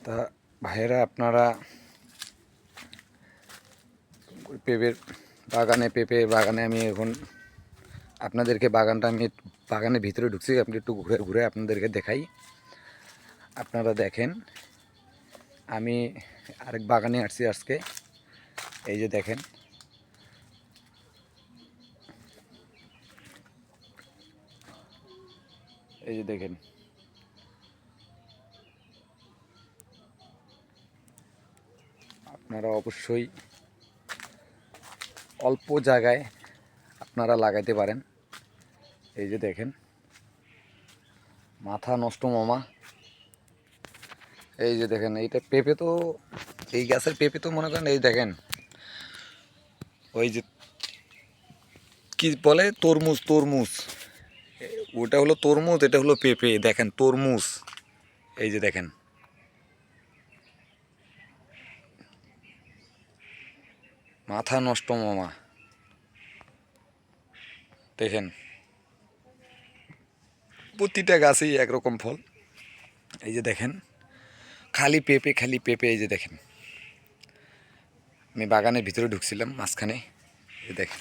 তা ভাইয়েরা, আপনারা পেঁপের পেঁপে বাগানে আমি এখন আপনাদেরকে বাগানের ভিতরে ঢুকছি। আপনি একটু ঘুরে ঘুরে আপনাদেরকে দেখাই। আপনারা দেখেন, আমি আরেক বাগানে আসছি আজকে। এই যে দেখেন, এই যে দেখেন, আপনারা অবশ্যই অল্প জায়গায় আপনারা লাগাইতে পারেন। এই যে দেখেন, মাথা নষ্ট মামা। এই যে দেখেন, এইটা পেঁপে তো, এই গাছের পেঁপে তো মনে করেন, এই দেখেন, ওই যে কি বলে, তরমুজ তরমুজ, ওটা হলো তরমুজ, এটা হলো পেঁপে। দেখেন তরমুজ, এই যে দেখেন, মাথা নষ্ট মামা। দেখেন, প্রতিটা গাছেই একরকম ফল। এই যে দেখেন, খালি পেঁপে খালি পেঁপে। এই যে দেখেন, আমি বাগানের ভিতরে ঢুকছিলাম মাঝখানে। এই যে দেখেন,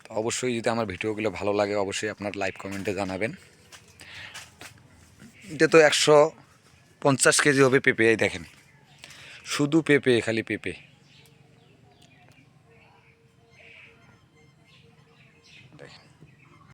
তো অবশ্যই যদি আমার ভিডিওগুলো ভালো লাগে, অবশ্যই আপনার লাইক কমেন্টে জানাবেন। এটা তো 150 কেজি হবে পেঁপে। এই দেখেন, শুধু পেঁপে, খালি পেঁপে।